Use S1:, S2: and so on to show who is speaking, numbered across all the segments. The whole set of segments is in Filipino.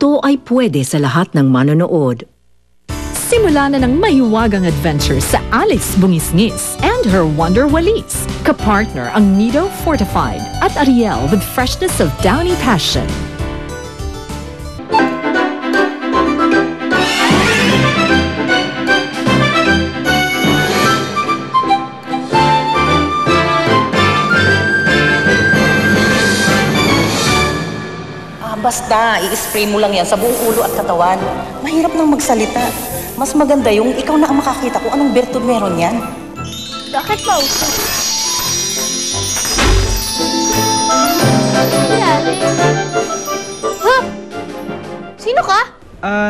S1: ito ay pwede sa lahat ng manonood.
S2: Simula na ng mahiwagang adventure sa Alice Bungisngis and her Wonder Walis. Kapartner ang Nido Fortified at Ariel with freshness of downy passion.
S3: Basta, i-spray mo lang yan sa buong ulo at katawan. Mahirap nang magsalita. Mas maganda yung ikaw na ang makakita kung anong bertud meron yan.
S4: Bakit ba uso? Ha? Sino ka?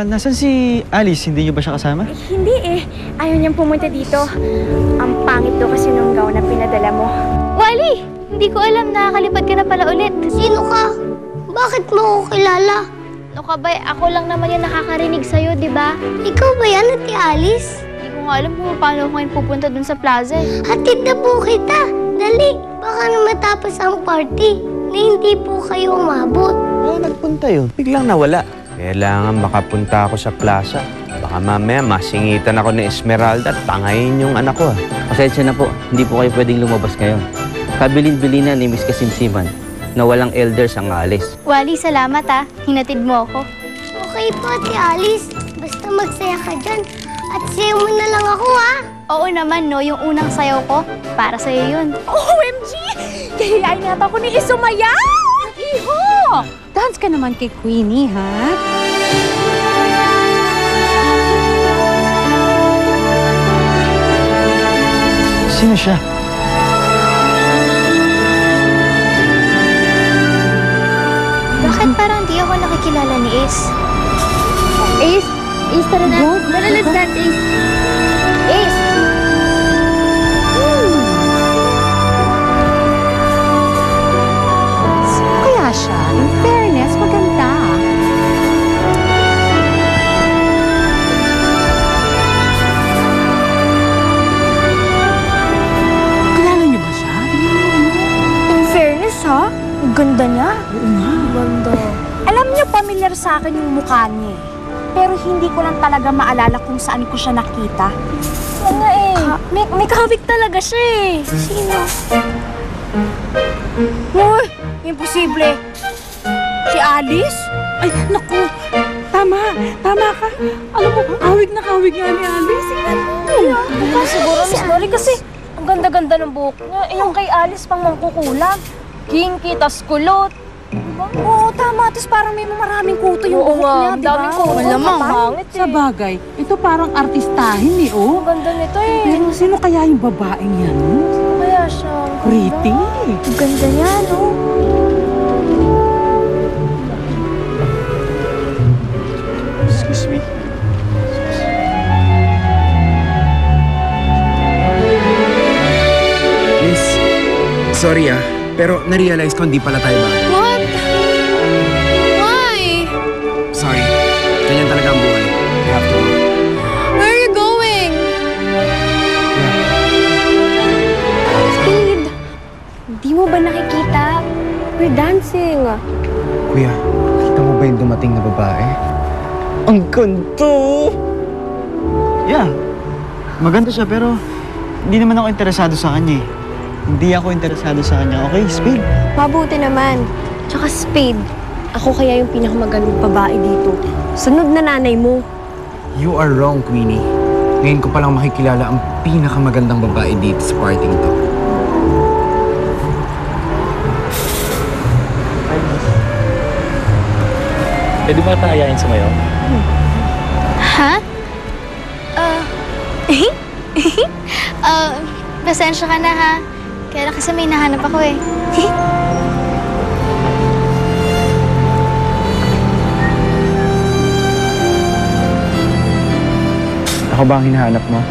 S5: Nasaan si Alice? Hindi niyo ba siya kasama?
S4: Hindi eh. Ayaw niyang pumunta dito. Ang pangit daw kasi nung gown na pinadala mo. Wally! Hindi ko alam na kalipad ka na pala ulit.
S6: Sino ka? Bakit mo ako kilala?
S4: Ano ka ba? Ako lang naman yung nakakarinig sa'yo, di ba?
S6: Ikaw ba yan, Ate Alice?
S4: Hindi ko nga alam kung paano ako ngayon pupunta dun sa plaza.
S6: Hatid na po kita. Dali, baka na matapos ang party na hindi po kayo umabot.
S7: Nagpunta yun. Biglang nawala. Kailangan makapunta ako sa plaza. Baka mamaya masingitan ako ni Esmeralda at pangayin yung anak ko.
S8: Pasensya na po, hindi po kayo pwedeng lumabas ngayon. Kabilin-bilinan ni Miss Kasimsiman na walang elders ang alis.
S4: Wally, salamat ah. Hinatid mo ako.
S6: Okay po, Ate Alice. Basta magsaya ka dyan. At sayo mo na lang ako, ha?
S4: Oo naman, no. Yung unang sayaw ko, para sa'yo yun.
S2: OMG! Kahiyain yata ko ni Isumaya! Iho! Dance ka naman kay Queenie, ha?
S5: Sino siya?
S4: Bakit parang di ako nakikilala ni Ace? Ace? Ace, tara na. Tara, let's dance, Ace. Ace!
S2: Sino kaya siya? In fairness, maganda. Kilala niyo ba siya?
S4: In fairness, ha? Ang ganda niya.
S2: Oo nga.
S4: Ganda.
S9: Alam niyo, familiar sa akin yung mukha niya. Pero hindi ko lang talaga maalala kung saan ko siya nakita.
S4: Oo nga eh. May kahawig talaga siya eh.
S6: Sino?
S9: Uy, imposible. Si Alice?
S2: Ay, naku! Tama ka. Alam mo, kawig na kawig nga ni Alice.
S9: Siguro, Miss Lori, kasi ang ganda-ganda ng buhok niya. Eh, yung kay Alice pang mangkukulam. Kinky, tas kulot. Diba? Oo, tama. Tapos parang may maraming kuto yung buhok niya, diba?
S2: daming kuto.
S9: Malamang. Pangit
S2: Sa bagay, ito parang artistahin eh, oh.
S9: Ang ganda nito eh.
S2: Pero sino kaya yung babaeng yan?
S9: Sino kaya siya?
S2: Pretty.
S4: Ang ganda niya, no?
S5: Excuse me.
S10: Miss, sorry pero na-realize ko hindi pala tayo bagay.
S4: What? Why?
S10: Sorry, ganyan talaga ang buhay. I have to go.
S4: Where are you going? Speed! Di mo ba nakikita? We're dancing.
S10: Kuya, kita mo ba yung dumating na babae? Ang ganda!
S5: Yeah. Maganda siya pero hindi naman ako interesado sa kanya eh. Hindi ako interesado sa kanya. Okay, Spade?
S4: Mabuti naman. Tsaka Spade, ako kaya yung pinakamagandang babae dito. Sunod na nanay mo.
S10: You are wrong, Queenie. Ngayon ko palang makikilala ang pinakamagandang babae dito sa parting to.
S8: Pwede ba taayain sumayaw?
S4: Ha? Pasensya ka na ha. Kaya kasi may nahanap ako eh.
S10: Ako ba ang hinahanap mo?